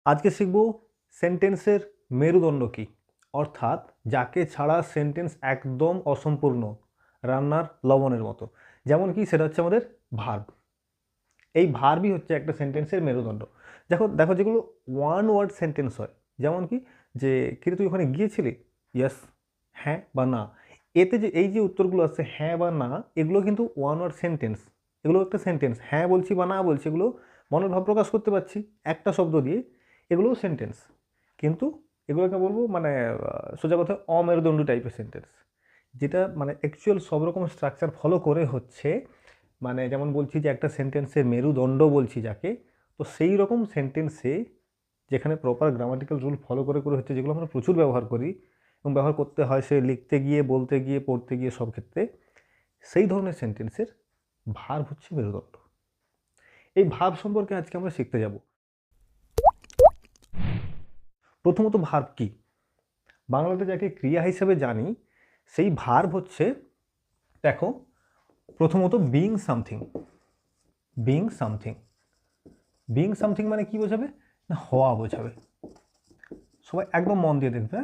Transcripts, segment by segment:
আজকে শিখব সেন্টেন্সের মেরুদণ্ড কি, অর্থাৎ যাকে ছাড়া সেন্টেন্স একদম অসম্পূর্ণ, রান্নার লবণের মতো। যেমন কি, সেটা হচ্ছে আমাদের ভার্ব। এই ভার্বই হচ্ছে একটা সেন্টেন্সের মেরুদণ্ড। দেখো দেখো যেগুলো ওয়ান ওয়ার্ড সেন্টেন্স হয়, যেমন কি যে কিরে তুই ওখানে গিয়েছিলি, ইয়েস, হ্যাঁ বা না। এতে যে এই যে উত্তরগুলো আছে হ্যাঁ বা না, এগুলো কিন্তু ওয়ান ওয়ার্ড সেন্টেন্স। এগুলো একটা সেন্টেন্স, হ্যাঁ বলছি বা না বলছি, এগুলো মনের ভাব প্রকাশ করতে পারছি একটা শব্দ দিয়ে, এগুলোও সেন্টেন্স। কিন্তু এগুলোকে বলবো মানে সোজা কথা অমেরুদণ্ডী টাইপের সেন্টেন্স, যেটা মানে অ্যাকচুয়াল সব রকম স্ট্রাকচার ফলো করে হচ্ছে, মানে যেমন বলছি যে একটা সেন্টেন্সের মেরুদণ্ড বলছি যাকে, তো সেই রকম সেন্টেন্সে যেখানে প্রপার গ্রামাটিক্যাল রুল ফলো করে করে হচ্ছে, যেগুলো আমরা প্রচুর ব্যবহার করি এবং ব্যবহার করতে হয় সে লিখতে গিয়ে, বলতে গিয়ে, পড়তে গিয়ে, সব ক্ষেত্রে, সেই ধরনের সেন্টেন্সের ভার্ব হচ্ছে মেরুদণ্ড। এই ভার্ব সম্পর্কে আজকে আমরা শিখতে যাব। প্রথমত ভার্ব কি, বাংলাতে যাকে ক্রিয়া হিসেবে জানি, সেই ভার্ব হচ্ছে, দেখো, প্রথমত being something. Being something, being something মানে কি বোঝাবে না, হওয়া বোঝাবে। সবাই একদম মন দিয়ে দেখবে,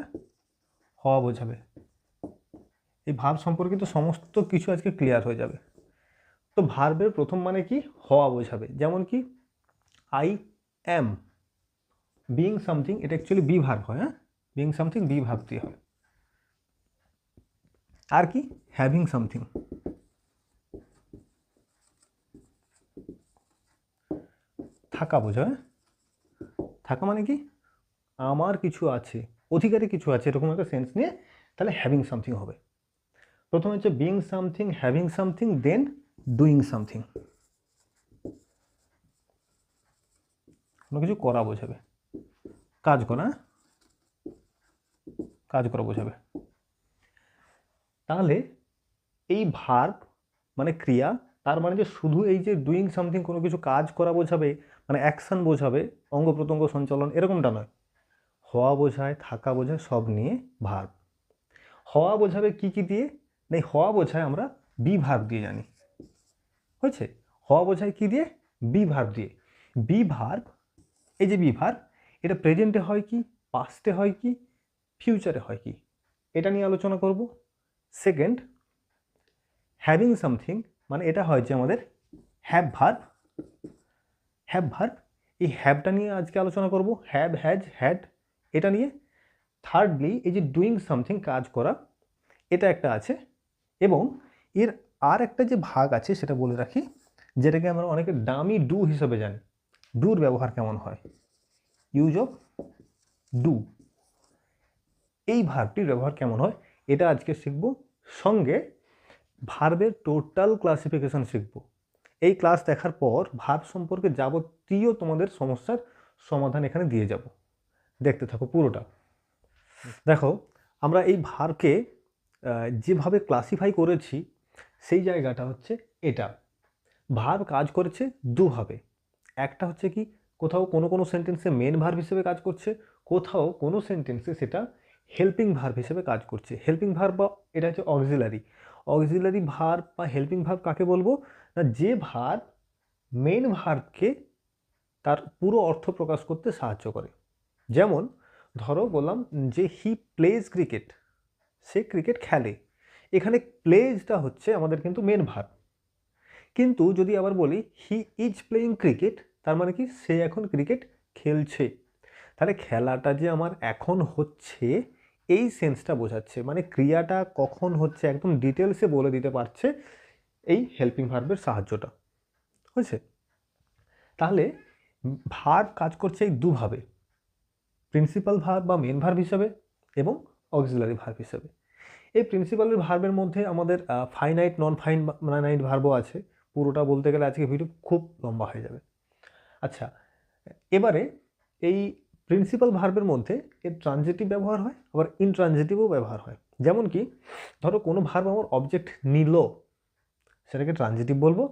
হওয়া বোঝাবে। এই ভার্ব সম্পর্কিত সমস্ত কিছু আজকে ক্লিয়ার হয়ে যাবে। তো ভার্বের প্রথম মানে কি, হওয়া বোঝাবে। যেমন কি আই অ্যাম, বিং সামথিং, এটা অ্যাকচুয়ালি বি ভার্ব হয়। হ্যাঁ, বিং সামথিং বি ভার্ব দিয়ে হয়। আর কি, হ্যাভিং সামথিং, থাকা বোঝায়। থাকা মানে কি, আমার কিছু আছে, অধিকারে কিছু আছে, এরকম একটা সেন্স নিয়ে তাহলে হ্যাভিং সামথিং হবে। প্রথমে হচ্ছে বিং সামথিং, হ্যাভিং সামথিং, দেন ডুইং সামথিং। কোনো কিছু করা বোঝাবে, কাজ করা, কাজ করা বোঝাবে। তাহলে এই ভার্ব মানে ক্রিয়া, তার মানে যে শুধু এই যে ডুইং সামথিং কোনো কিছু কাজ করা বোঝাবে, মানে অ্যাকশন বোঝাবে, অঙ্গ প্রত্যঙ্গ সঞ্চালন, এরকমটা নয়। হওয়া বোঝায়, থাকা বোঝায়, সব নিয়ে ভার্ব। হওয়া বোঝাবে কি কি দিয়ে, নেই হওয়া বোঝায় আমরা বি ভার্ব দিয়ে জানি। হয়েছে, হওয়া বোঝায় কি দিয়ে, বি ভার্ব দিয়ে। বি ভার্ব, এই যে বি ভার্ব, এটা প্রেজেন্টে হয় কি, পাস্টে হয় কি, ফিউচারে হয় কি, এটা নিয়ে আলোচনা করব। সেকেন্ড, হ্যাভিং সামথিং, মানে এটা হয় যে আমাদের হ্যাভ ভার্ব। হ্যাভ ভার্ব, এই হ্যাভটা নিয়ে আজকে আলোচনা করব, হ্যাভ, হ্যাজ, হ্যাড, এটা নিয়ে। থার্ডলি, এই যে ডুইং সামথিং, কাজ করা, এটা একটা আছে। এবং এর আর একটা যে ভাগ আছে সেটা বলে রাখি, যেটাকে আমরা অনেকে ডামি ডু হিসেবে জানি। ডুর ব্যবহার কেমন হয়, ইউজ অফ ডু, এই ভার্বটির ব্যবহার কেমন হয়, এটা আজকে শিখব। সঙ্গে ভার্বের টোটাল ক্লাসিফিকেশন শিখব। এই ক্লাস দেখার পর ভার্ব সম্পর্কে যাবতীয় তোমাদের সমস্যার সমাধান এখানে দিয়ে যাব। দেখতে থাকো পুরোটা। দেখো, আমরা এই ভার্বকে যেভাবে ক্লাসিফাই করেছি, সেই জায়গাটা হচ্ছে এটা। ভার্ব কাজ করেছে দুভাবে। একটা হচ্ছে কি, কোথাও কোনো কোনো সেন্টেন্সে মেন ভার্ব হিসেবে কাজ করছে, কোথাও কোনো সেন্টেন্সে সেটা হেল্পিং ভার্ব হিসেবে কাজ করছে। হেল্পিং ভার্ব বা এটা হচ্ছে অক্সিলারি। অক্সিলারি ভার্ব বা হেল্পিং ভার্ব কাকে বলবো না, যে ভার্ব মেন ভার্বকে তার পুরো অর্থ প্রকাশ করতে সাহায্য করে। যেমন ধরো বললাম যে হি প্লেজ ক্রিকেট, সে ক্রিকেট খেলে, এখানে প্লেজটা হচ্ছে আমাদের কিন্তু মেন ভার্ব। কিন্তু যদি আবার বলি হি ইজ প্লেয়িং ক্রিকেট, তার মানে কি, সে এখন ক্রিকেট খেলছে। তাহলে খেলাটা যে আমার এখন হচ্ছে, এই সেন্সটা বোঝাচ্ছে, মানে ক্রিয়াটা কখন হচ্ছে একদম ডিটেলসে বলে দিতে পারছে এই হেল্পিং ভার্বের সাহায্যটা। হয়েছে, তাহলে ভার্ব কাজ করছে এই দুভাবে, প্রিন্সিপাল ভার্ব বা মেন ভার্ব হিসেবে এবং অক্সিলারি ভার্ব হিসেবে। এই প্রিন্সিপালের ভার্বের মধ্যে আমাদের ফাইনাইট, নন ফাইনাইট ভার্বও আছে। পুরোটা বলতে গেলে আজকে ভিডিও খুব লম্বা হয়ে যাবে। আচ্ছা, এবারে এই প্রিন্সিপাল ভার্বের মধ্যে এর ট্রানজিটিভ ব্যবহার হয়, আবার ইনট্রানজিটিভও ব্যবহার হয়। যেমন কি, ধরো কোনো ভার্ব আমার অবজেক্ট নিল, সেটাকে ট্রানজিটিভ বলবো,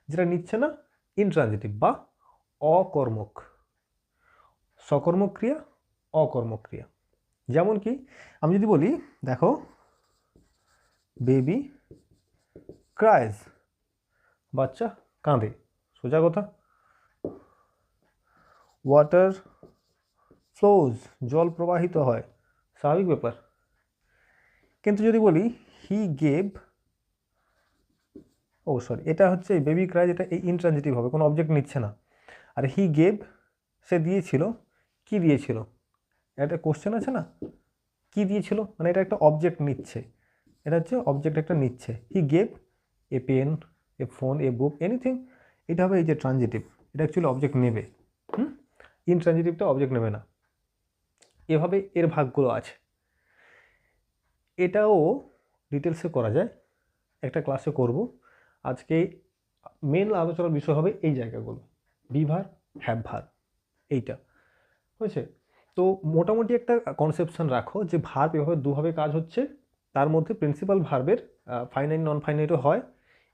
যেটা নিচ্ছে না ইনট্রানজিটিভ বা অকর্মক। সকর্মক ক্রিয়া, অকর্মক ক্রিয়া। যেমন কি, আমি যদি বলি, দেখো, বেবি ক্রাইজ, বাচ্চা কাঁদে, সোজা কথা। ওয়াটার ফ্লোজ, জল প্রবাহিত হয়, স্বাভাবিক ব্যাপার। কিন্তু যদি বলি হি গেভ, ও সরি, এটা হচ্ছে বেবি ক্রাইজ, এটা এই ইনট্রানজিটিভ হবে, কোনো অবজেক্ট নিচ্ছে না। আর হি গেভ, সে দিয়েছিল, কি দিয়েছিল, একটা কোশ্চেন আছে না, কি দিয়েছিল, মানে এটা একটা অবজেক্ট নিচ্ছে, এটা হচ্ছে অবজেক্ট একটা নিচ্ছে। He gave a pen, a phone, a book, anything, এটা হবে এই যে ট্রানজিটিভ, এটা অ্যাকচুয়ালি অবজেক্ট নেবে। ইনট্রানজিটিভটা অবজেক্ট নেবে না। এভাবে এর ভাগগুলো আছে। এটাও ডিটেলসে করা যায়, একটা ক্লাসে করব। আজকে মেন আলোচনার বিষয় হবে এই জায়গাগুলো, বি ভার, হ্যাভ ভার, এইটা হয়েছে। তো মোটামুটি একটা কনসেপশন রাখো যে ভার্ব এভাবে দুভাবে কাজ হচ্ছে, তার মধ্যে প্রিন্সিপাল ভার্বের ফাইনাইট নন ফাইনাইটও হয়,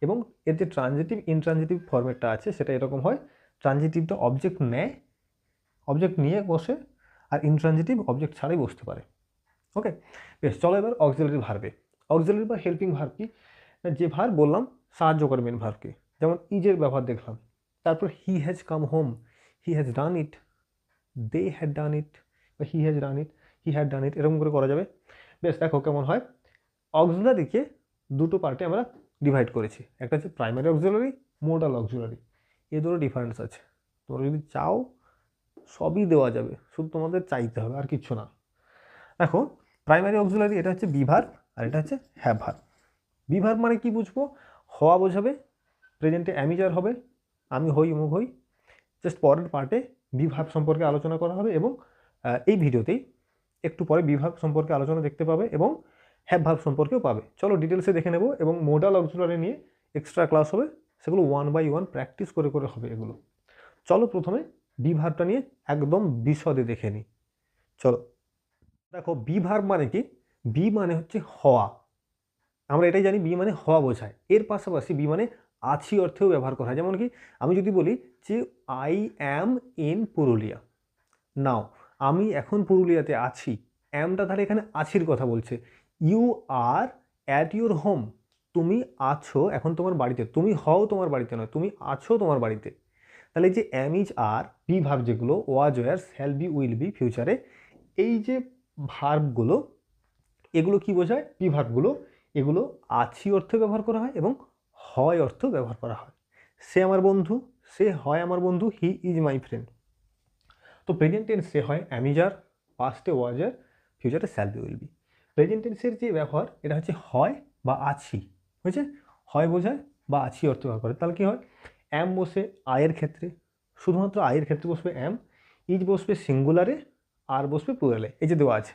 এবং এর যে ট্রানজিটিভ ইনট্রানজিটিভ ফরম্যাটটা আছে সেটা এরকম হয়, ট্রানজিটিভটা অবজেক্ট নেয়, অবজেক্ট নিয়ে বসে, আর ইনট্রানজিটিভ অবজেক্ট ছাড়াই বসতে পারে। ওকে, বেশ, চলো এবার অক্সিলারি ভার্বে। অক্সিলারি বা হেল্পিং ভার্ব কি, যে ভার্ব বললাম সাহায্য করে মেন ভার্বকে, যেমন ইজের ব্যবহার দেখলাম, তারপর he has come home, he has done it, they had done it, বা he has done it, he had done ইট, এরকম করে করা যাবে। বেশ, দেখো কেমন হয়। অক্সিলারিকে দুটো পার্টে আমরা ডিভাইড করেছি, একটা হচ্ছে প্রাইমারি অক্সিলারি, মোডাল অক্সিলারি, এই দুটো ডিফারেন্স আছে। তোমরা যদি চাও সবই দেওয়া যাবে, শুধু তোমাদের চাইতে হবে, আর কিছু না। দেখো, প্রাইমারি অক্সিলারি এটা হচ্ছে বি ভার্ব, আর এটা হচ্ছে হ্যাভ ভার্ব। বি ভার্ব মানে কি বুঝবো, হওয়া বোঝাবে, প্রেজেন্টে অ্যামিজার হবে, আমি হই, অমুক হই। জাস্ট পরের পার্টে বি ভার্ব সম্পর্কে আলোচনা করা হবে, এবং এই ভিডিওতেই একটু পরে বি ভার্ব সম্পর্কে আলোচনা দেখতে পাবে, এবং হ্যাভ ভার্ব সম্পর্কেও পাবে। চলো ডিটেলসে দেখে নেব, এবং মোডাল অক্সিলারি নিয়ে এক্সট্রা ক্লাস হবে, সেগুলো 1 বাই 1 প্র্যাকটিস করে করে হবে এগুলো। চলো প্রথমে বি ভার্বটা নিয়ে একদম বিশদে দেখে নিই। চলো, দেখো বি ভার্ব মানে কি, বি মানে হচ্ছে হওয়া, আমরা এটাই জানি বি মানে হওয়া বোঝায়। এর পাশাপাশি বি মানে আছি অর্থেও ব্যবহার করা হয়। যেমন কি, আমি যদি বলি যে আই অ্যাম ইন পুরুলিয়া, নাও আমি এখন পুরুলিয়াতে আছি, অ্যামটা তাহলে এখানে আছির কথা বলছে। You are at your home, তুমি আছো এখন তোমার বাড়িতে, তুমি হও তোমার বাড়িতে নয়, তুমি আছো তোমার বাড়িতে। তাহলে যে am is are be verb যেগুলো, was were shall be will be ফিউচারে, এই যে ভার্বগুলো, এগুলো কি বোঝায়, বি ভার্বগুলো, এগুলো আছি অর্থে ব্যবহার করা হয় এবং হয় অর্থ ব্যবহার করা হয়। সে আমার বন্ধু, সে হয় আমার বন্ধু, হি ইজ মাই ফ্রেন্ড। তো প্রেজেন্ট টেন্সে হয় অ্যামিজার, পাস্টে ওয়াজার, ফিউচারে shall be will B. Present টেন্সের যে ব্যবহার, এটা হচ্ছে হয় বা আছি, হয়েছে, হয় বোঝায় বা আছি অর্থ ব্যবহার করে। তাহলে কি হয়, অ্যাম বসে আয়ের ক্ষেত্রে, শুধুমাত্র আয়ের ক্ষেত্রে বসবে অ্যাম, ইজ বসবে সিঙ্গুলারে, আর বসবে প্লুরালে, এই যে দেওয়া আছে,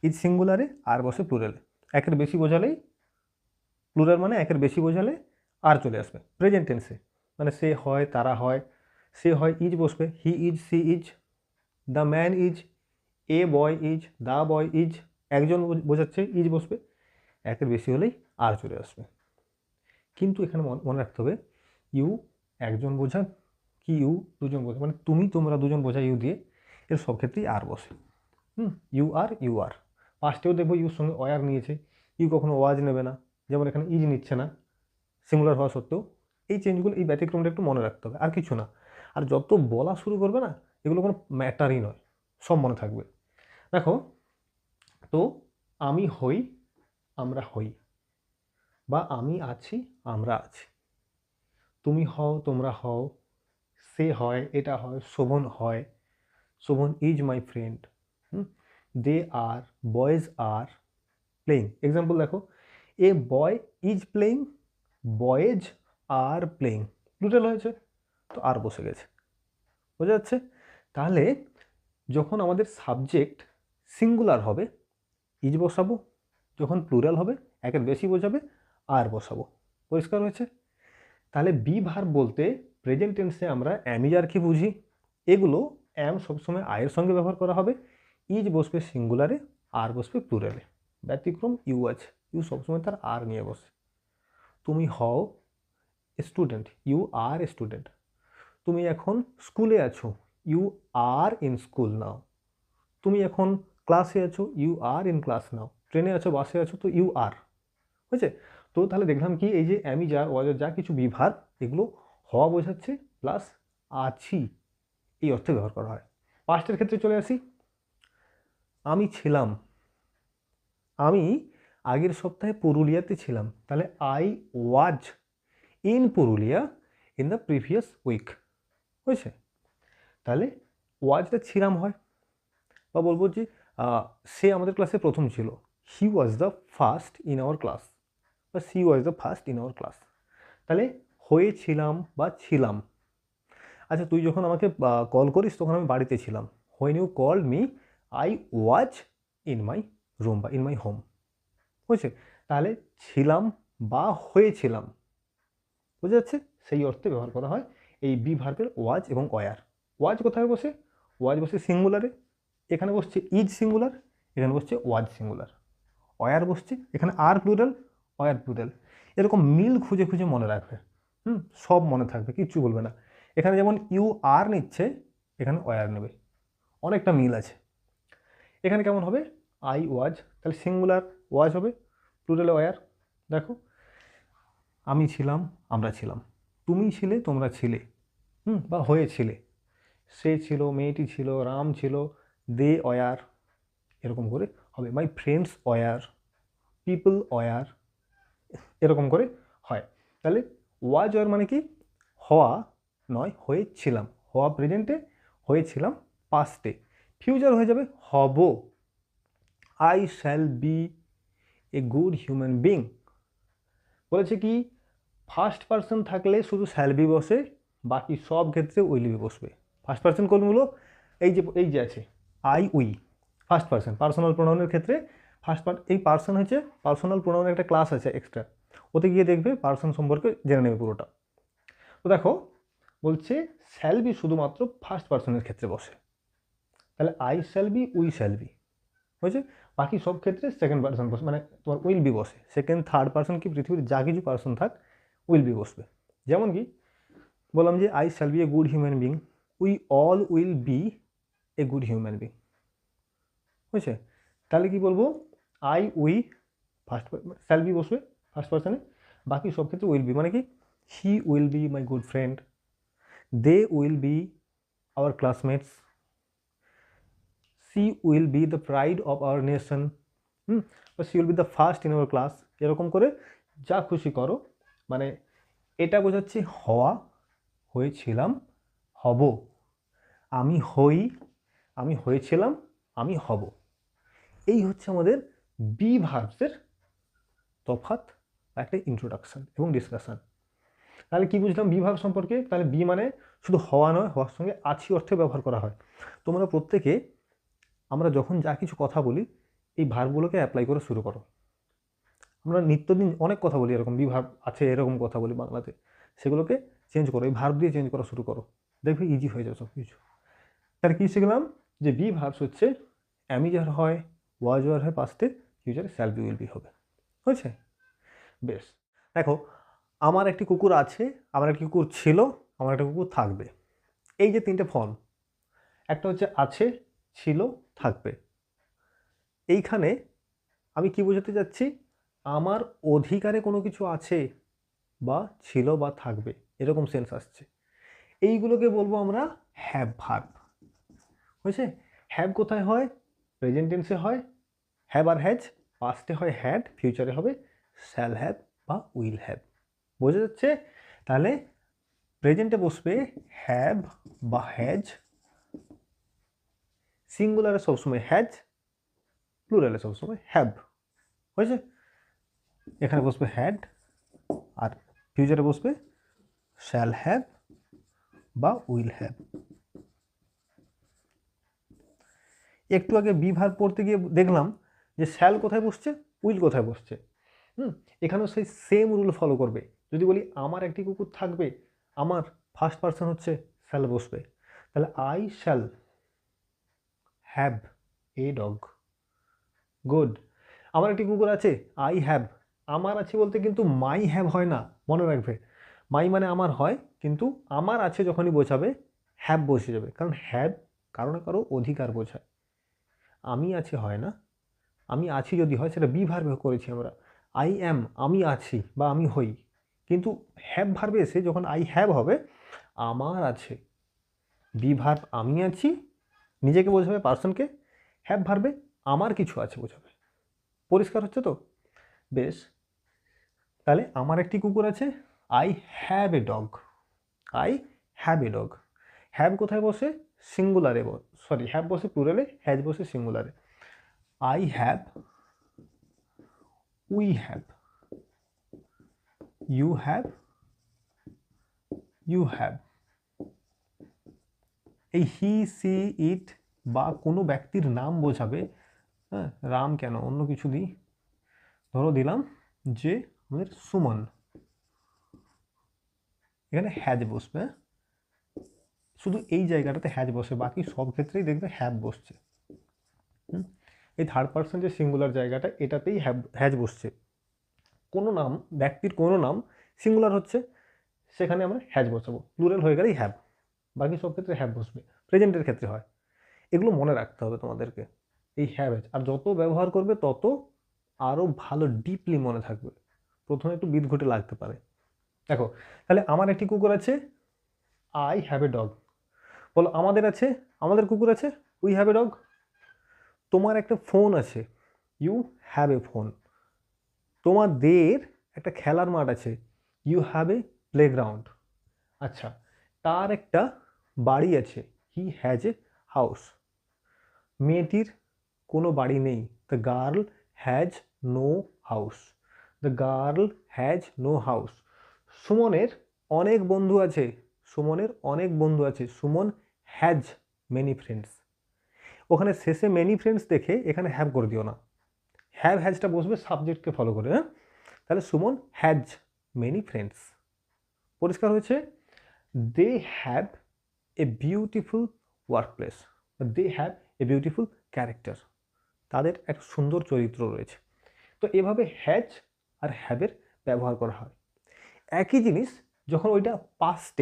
ইজ সিঙ্গুলারে আর বসে প্লুরালে। একের বেশি বোঝালেই, প্লুরাল মানে একের বেশি বোঝালে আর চলে আসবে। প্রেজেন্ট টেন্সে মানে সে হয়, তারা হয়, সে হয় ইজ বসবে, he is, she is, the man is, a boy is, the boy is, একজন বোঝাচ্ছে, ইজ বসবে, একের বেশি হলেই আর চলে আসবে। কিন্তু এখানে মনে রাখতে হবে, ইউ একজন বোঝা কি, ইউ দুজন বোঝা, মানে তুমি তোমরা দুজন বোঝা ইউ দিয়ে, এর সব ক্ষেত্রেই আর বসে। ইউ আর, ইউ আর। পাস্টেও দেখবো ইউর সঙ্গে ওয়ার নিয়েছে, ইউ কখনো ওয়াজ নেবে না, যেমন এখানে ইজ নিচ্ছে না সিঙ্গুলার হওয়া সত্ত্বেও। এই চেঞ্জগুলো, এই ব্যতিক্রমটা একটু মনে রাখতে হবে, আর কিছু না। আর যত বলা শুরু করবে না, এগুলো কোনো ম্যাটারই নয়, সব মনে থাকবে। দেখো, তো আমি হই, আমরা হই, বা আমি আছি, আমরা আছি, তুমি হও, তোমরা হও, সে হয়, এটা হয়, শোভন হয়, Shovon is my friend, they are, boys are playing. Example দেখো, a boy is playing, boys are playing, plural হয়েছে, তো আর বসে গেছে, বোঝা যাচ্ছে। তাহলে যখন আমাদের সাবজেক্ট সিঙ্গুলার হবে ইজ বসাবো, যখন প্লুরাল হবে একের বেশি বোঝাবে আর বসাবো। পরিষ্কার হয়েছে। তাহলে বি ভার্ব বলতে প্রেজেন্ট টেন্সে আমরা অ্যামিজারকে বুঝি, এগুলো অ্যাম সবসময় আয়ের সঙ্গে ব্যবহার করা হবে, ইজ বসবে সিঙ্গুলারে, আর বসবে প্লুরালে। ব্যতিক্রম ইউ আছে, ইউ সবসময় তার আর নিয়ে বসে। তুমি হও স্টুডেন্ট, ইউ আর স্টুডেন্ট, তুমি এখন স্কুলে আছো, you are in school now, তুমি এখন ক্লাসে আছো, you are in class now, ট্রেনে আছো, বাসে আছো, তো ইউ আর, বুঝছে। তো তাহলে দেখলাম কি, এই যে অ্যামিজার, ওয়াজার, যা কিছু বি ভার্ব, এগুলো হওয়া বোঝাচ্ছে প্লাস আছি এই অর্থে ব্যবহার করা হয়। পাস্টের ক্ষেত্রে চলে আসি, আমি ছিলাম, আমি আগের সপ্তাহে পুরুলিয়াতে ছিলাম, তাহলে I was in Purulia in the previous week. হয়েছে? তাহলে ওয়াজটা ছিলাম হয়, বা বলবো যে সে আমাদের ক্লাসে প্রথম ছিল, he was the first in our class, বা she was the first in our class. তাহলে হয়েছিলাম বা ছিলাম। আচ্ছা, তুই যখন আমাকে কল করিস তখন আমি বাড়িতে ছিলাম, when you call me I was in my room বা ইন মাই হোম। বুঝছে? তাহলে ছিলাম বা হয়েছিলাম, বুঝা যাচ্ছে? সেই অর্থে ব্যবহার করা হয় এই বি ভার্বের ওয়াজ এবং ওয়ার। ওয়াজ কোথায় বসে? ওয়াজ বসে সিঙ্গুলারে, এখানে বসছে ইজ সিঙ্গুলার, এখানে বসছে ওয়াজ সিঙ্গুলার। ওয়ার বসছে এখানে আর প্লুরাল, ওয়ার প্লুরাল। এরকম মিল খুঁজে খুঁজে মনে রাখবে, সব মনে থাকবে, কিচ্ছু বলবে না। এখানে যেমন ইউ আর নিচ্ছে, এখানে ওয়ার নেবে, অনেকটা মিল আছে। এখানে কেমন হবে? আই ওয়াজ, তাহলে সিঙ্গুলার ওয়াজ হবে, প্লুরালে ওয়ার। দেখো, আমি ছিলাম, আমরা ছিলাম, তুমি ছিলে, তোমরা ছিলে, বা হয়েছিলে, সে ছিল, মেয়েটি ছিল, রাম ছিল, দে ওয়ার, এরকম করে হবে। My friends were, people were, এরকম করে হয়। তাহলে ওয়াজ ওয়ার মানে কি? হওয়া নয়, হয়েছিলাম। হওয়া প্রেজেন্টে, হয়েছিলাম পাস্টে। ফিউচার হয়ে যাবে হব, I shall be a good human being. বলেছে কি, ফার্স্ট পার্সন থাকলে শুধু শ্যাল বি বসে, বাকি সব ক্ষেত্রে উইল বি বসবে। ফার্স্ট পার্সন কোনগুলো? এই যে আছে I we, first person. Personal প্রোনাউনের ক্ষেত্রে এই পার্সন হচ্ছে পার্সোনাল প্রোনাউনের একটা ক্লাস আছে এক্সট্রা, ওতে গিয়ে দেখবে পার্সন সম্পর্কে জেনে নেবে পুরোটা। তো দেখো, বলছে শ্যাল বি শুধুমাত্র ফার্স্ট পার্সনের ক্ষেত্রে বসে, তাহলে I shall B, we shall be হয়েছে। বাকি সব ক্ষেত্রে সেকেন্ড পার্সন বসে, মানে তোমার উইল বি বসে। সেকেন্ড থার্ড পার্সন কি পৃথিবীর যা কিছু পার্সন থাক, উইল বি বসবে। যেমন কি বললাম যে I shall be a good human being, we all will be a good human being. বুঝছে? তাহলে কি বলবো? I we first shall be বসবে ফার্স্ট পার্সনে, বাকি সব ক্ষেত্রে উইল বি, মানে কি he will be my good friend, they will be our classmates, she will be the pride of our nation, বা she will be the first in our class. এরকম করে যা খুশি করো, মানে এটা বোঝাচ্ছে হওয়া, হয়েছিলাম, হব, আমি হই, আমি হয়েছিলাম, আমি হব। এই হচ্ছে আমাদের বি ভার্বসের তফাৎ, একটা ইন্ট্রোডাকশন এবং ডিসকাশন। তাহলে কি বুঝলাম বি ভার্ব সম্পর্কে? তাহলে বি মানে শুধু হওয়া নয়, হওয়ার সঙ্গে আছি অর্থে ব্যবহার করা হয়। তোমরা প্রত্যেকে, আমরা যখন যা কিছু কথা বলি, এই ভার্বগুলোকে অ্যাপ্লাই করে শুরু করো। আমরা নিত্যদিন অনেক কথা বলি, এরকম বি ভার্ব আছে, এরকম কথা বলি বাংলাতে, সেগুলোকে চেঞ্জ করো, এই ভার্ব দিয়ে চেঞ্জ করা শুরু করো, দেখবে ইজি হয়ে যাবে সব কিছু। তাহলে কী শিখলাম? যে বি ভার্বস হচ্ছে অ্যামিজার হয়, ওয়াজ ওয়ার হয় পাস্টে, ফিউচারে শ্যাল বি উইল বি হবে। হয়েছে? বেশ। দেখো, আমার একটি কুকুর আছে, আমার একটি কুকুর ছিল, আমার একটা কুকুর থাকবে। এই যে তিনটে ফর্ম, একটা হচ্ছে আছে, ছিল, থাকবে। এইখানে আমি কি বোঝাতে যাচ্ছি? আমার অধিকারে কোনো কিছু আছে বা ছিল বা থাকবে, এরকম সেন্স আসছে। এইগুলোকে বলবো আমরা হ্যাভ ভার্ব। হয়েছে? হ্যাভ কোথায় হয়? প্রেজেন্ট টেন্সে হয় হ্যাভ আর হ্যাজ, পাস্টে হয় হ্যাড, ফিউচারে হবে শ্যাল হ্যাভ বা উইল হ্যাভ। বোঝা যাচ্ছে? তাহলে প্রেজেন্টে বসবে হ্যাভ বা হ্যাজ, সিঙ্গুলারে সবসময় হ্যাজ, প্লুরালে সবসময় হ্যাভ। হয়েছে? এখানে বসবে হ্যাড, আর ফিউচারে বসবে শ্যাল হ্যাভ বা উইল হ্যাভ। একটু আগে বি ভার্ব পড়তে গিয়ে দেখলাম যে শ্যাল কোথায় বসছে, উইল কোথায় বসছে। এখানেও সেই সেম রুল ফলো করবে। যদি বলি আমার একটি কুকুর থাকবে, আমার ফার্স্ট পার্সন হচ্ছে শ্যাল বসবে, তাহলে I shall have a dog. Good. আমার একটি কুকুর আছে, আই হ্যাভ। আমার আছে বলতে কিন্তু মাই হ্যাভ হয় না, মনে রাখবে। মাই মানে আমার হয়, কিন্তু আমার আছে যখনই বোঝাবে হ্যাভ বসে যাবে, কারণ হ্যাভ কারো না কারো অধিকার বোঝায়। আমি আছে হয় না, আমি আছি যদি হয় সেটা বি ভার্বে করেছি আমরা, আই অ্যাম, আমি আছি বা আমি হই। কিন্তু হ্যাভ ভার্বে এসে যখন আই হ্যাভ হবে, আমার আছে, বি ভার্ব আমি আছি নিজেকে বোঝাবে পার্সনকে, হ্যাভ ভার্বে আমার কিছু আছে বোঝাবে। পরিষ্কার হচ্ছে তো? বেশ, তাহলে আমার একটি কুকুর আছে, I have a dog. I have a dog. Have কোথায় বসে? সিঙ্গুলারে, সরি, হ্যাভ বসে প্লুরালে, হ্যাজ বসে সিঙ্গুলারে। I have, we have, you have, you have. এই হি, সি, ইট বা কোনো ব্যক্তির নাম বোঝাবে। হ্যাঁ, রাম কেন, অন্য কিছু দিই। ধরো দিলাম যে আমাদের সুমন, এখানে হ্যাজ বসবে। শুধু এই জায়গাটাতে হ্যাজ বসে, বাকি সব ক্ষেত্রেই দেখবে হ্যাভ বসছে। এই থার্ড পার্সন যে সিঙ্গুলার জায়গাটা, এটাতেই হ্যাজ বসছে। কোনো নাম, ব্যক্তির কোনো নাম সিঙ্গুলার হচ্ছে, সেখানে আমরা হ্যাজ বসাবো, প্লুরাল হয়ে গেলেই হ্যাভ। বাকি সব ক্ষেত্রে হ্যাভ বসবে, প্রেজেন্টের ক্ষেত্রে হয়। এগুলো মনে রাখতে হবে তোমাদেরকে, এই হ্যাভ হ্যাজ। আর যত ব্যবহার করবে তত আরও ভালো ডিপলি মনে থাকবে। প্রথমে একটু বিদঘুটে লাগতে পারে। দেখো, তাহলে আমার একটি কুকুর আছে, আই হ্যাভ এ ডগ। বলো, আমাদের আছে, আমাদের কুকুর আছে, উই হ্যাভ এ ডগ। তোমার একটা ফোন আছে, ইউ হ্যাভ এ ফোন। তোমাদের একটা খেলার মাঠ আছে, ইউ হ্যাভ এ প্লেগ্রাউন্ড। আচ্ছা, তার একটা বাড়ি আছে, হি হ্যাজ এ হাউস। মেয়েটির কোনো বাড়ি নেই, the girl has no house. The girl has no house. সুমনের অনেক বন্ধু আছে, সুমনের অনেক বন্ধু আছে, সুমন হ্যাজ মেনি ফ্রেন্ডস। ওখানে শেষে মেনি ফ্রেন্ডস দেখে এখানে হ্যাভ করে দিও না, হ্যাভ হ্যাজটা বসবে সাবজেক্টকে ফলো করে। হ্যাঁ, তাহলে সুমন হ্যাজ মেনি ফ্রেন্ডস। পরিষ্কার হয়েছে? They have a beautiful workplace, they have a beautiful character. তাদের একটা সুন্দর চরিত্র রয়েছে। তো এভাবে হ্যাজ আর হ্যাভের ব্যবহার করা হয়। একই জিনিস যখন ওইটা পাস্ট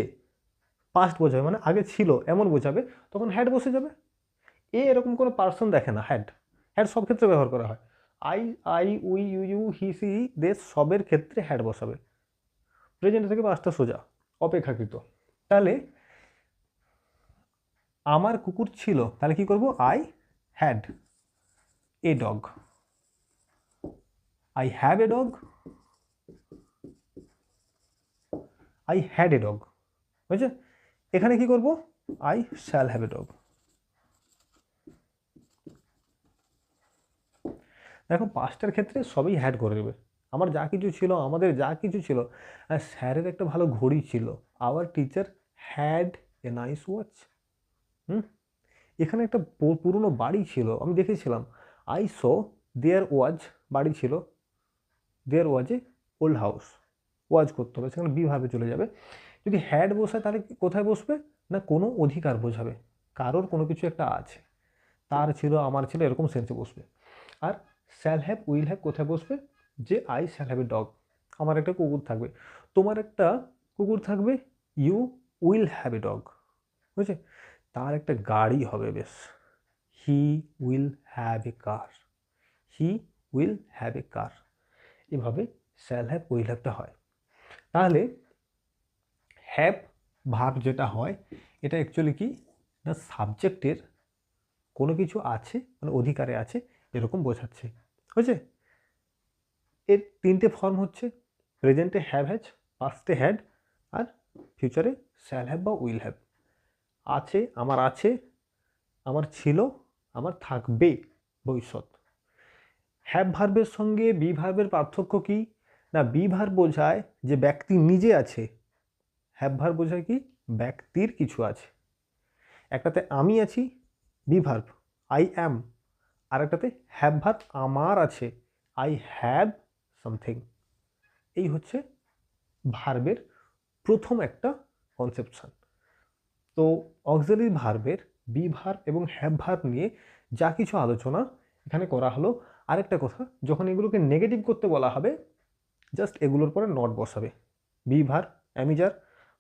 বোঝাবে, মানে আগে ছিল এমন বোঝাবে, তখন হ্যাড বসে যাবে। এরকম কোনো পার্সন দেখে না, হ্যাড। হ্যাড সব ক্ষেত্রে ব্যবহার করা হয়। I, I, we, you, you, he, she, they সবের ক্ষেত্রে হ্যাড বসাবে। প্রেজেন্ট থেকে পাঁচটা সোজা, অপেক্ষাকৃত। তাহলে আমার কুকুর ছিল, তাহলে কি করব? I had a dog. I have a dog, I had a dog. বুঝছে? এখানে কি করব? I shall have a dog. দেখো, পাঁচটার ক্ষেত্রে সবই হ্যাড করে দেবে। আমার যা কিছু ছিল, আমাদের যা কিছু ছিল, আর স্যারের একটা ভালো ঘড়ি ছিল, our teacher had a nice watch. এখানে একটা পুরনো বাড়ি ছিল, আমি দেখেছিলাম, আই স দেয়ার ওয়াজ, বাড়ি ছিল, দেয়ার ওয়াজ এ ওল্ড হাউস। ওয়াজ করতে হবে, সেখানে বি ভাবে চলে যাবে। যদি হ্যাড বসায় তাহলে কোথায় বসবে? না, কোনো অধিকার বোঝাবে, কারোর কোনো কিছু একটা আছে, তার ছিল, আমার ছিল, এরকম সেন্সে বসবে। আর শ্যাল হ্যাভ, উইল হ্যাভ কোথায় বসবে? যে I shall have a dog. আমার একটা কুকুর থাকবে, তোমার একটা কুকুর থাকবে, you will have a dog. বুঝছে? তার একটা গাড়ি হবে, বেশ, he will have a car. He will have a car. এভাবে শ্যাল হ্যাভ, উইল হ্যাভটা হয়। তাহলে হ্যাভ ভার্ব যেটা হয়, এটা অ্যাকচুয়ালি কি না, সাবজেক্টের কোনো কিছু আছে, মানে অধিকারে আছে, এরকম বোঝাচ্ছে। বুঝছে? এর তিনটে ফর্ম হচ্ছে, প্রেজেন্টে হ্যাভ হ্যাজ, পাস্টে হ্যাড, আর ফিউচারে শ্যাল হ্যাভ বা উইল হ্যাভ। আছে, আমার ছিল, আমার থাকবে, ভবিষ্যৎ। হ্যাভ ভার্বের সঙ্গে বি ভার্বের পার্থক্য কি না, বি ভার্ব বোঝায় যে ব্যক্তি নিজে আছে, হ্যাভ ভার্ব বোঝায় কি ব্যক্তির কিছু আছে। একটাতে আমি আছি, বি ভার্ব, আই অ্যাম। আর একটাতে হ্যাভ ভার্ব, আমার আছে, আই হ্যাভ সামথিং। এই হচ্ছে ভার্বের প্রথম একটা কনসেপশন। তো অক্সিলারি ভার্বের বি ভার্ব এবং হ্যাভ ভার্ব নিয়ে যা কিছু আলোচনা এখানে করা হলো। আরেকটা কথা, যখন এগুলোকে নেগেটিভ করতে বলা হবে, জাস্ট এগুলোর পরে নট বসাবে। বি ভার্ব, অ্যামিজার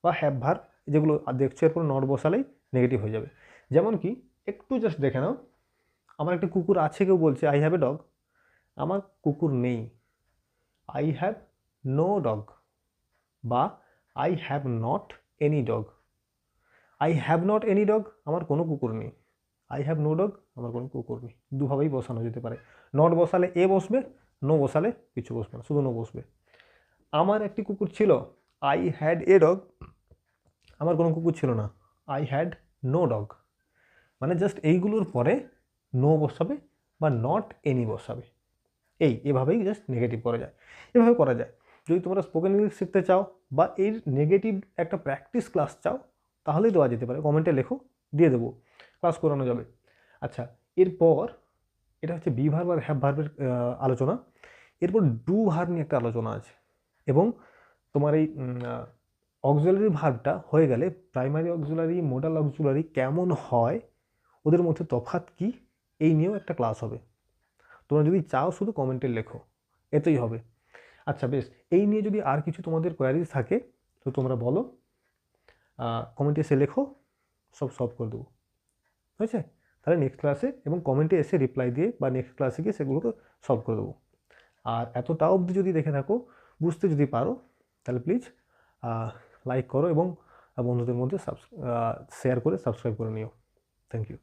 বা হ্যাভ ভার্ব যেগুলো দেখছো, এরপর নট বসালেই নেগেটিভ হয়ে যাবে। যেমন কি, একটু জাস্ট দেখে নাও, আমার একটা কুকুর আছে, কেউ বলছে আই হ্যাভ এ ডগ, আমার কুকুর নেই, আই হ্যাভ নো ডগ। বা I have not any dog. I have not any dog, আমার কোনো কুকুর নেই। আই হ্যাভ নো ডগ, আমার কোনো কুকুর নেই। দুভাবেই বসানো যেতে পারে, নট বসালে এ বসবে, নো বসালে কিছু বসবে না, শুধু নো বসবে। আমার একটি কুকুর ছিল, আই হ্যাড এ ডগ। আমার কোনো কুকুর ছিল না, আই হ্যাড নো ডগ। মানে জাস্ট এইগুলোর পরে নো বসাবে বা নট এনি বসাবে, এভাবেই জাস্ট নেগেটিভ করা যায়, এভাবে করা যায়। যদি তোমরা স্পোকেন ইংলিশ শিখতে চাও বা এর নেগেটিভ একটা প্র্যাকটিস ক্লাস চাও, তাহলেই দেওয়া যেতে পারে, কমেন্টে লেখো, দিয়ে দেবো, ক্লাস করানো যাবে। আচ্ছা, এরপর এটা হচ্ছে বি ভার্ব আর হ্যাভ ভার্বের আলোচনা। এরপর ডু ভার্ব নিয়ে একটা আলোচনা আছে, এবং তোমার এই অক্সিলারি ভার্বটা হয়ে গেলে প্রাইমারি অক্সিলারি, মোডাল অক্সিলারি কেমন হয়, ওদের মধ্যে তফাৎ কি, এই নিয়েও একটা ক্লাস হবে। তোমরা যদি চাও শুধু কমেন্টে লেখো, এতেই হবে। আচ্ছা বেশ, এই নিয়ে যদি আর কিছু তোমাদের কোয়ারিজ থাকে তো তোমরা বলো, কমেন্টে এসে লেখো, সব সলভ করে দেবো, হয়েছে? তাহলে নেক্সট ক্লাসে এবং কমেন্টে এসে রিপ্লাই দিয়ে বা নেক্সট ক্লাসে গিয়ে সেগুলোকে সলভ করে দেবো। আর এতটা অবধি যদি দেখে থাকো, বুঝতে যদি পারো, তাহলে প্লিজ লাইক করো এবং বন্ধুদের মধ্যে শেয়ার করে সাবস্ক্রাইব করে নিও। Thank you.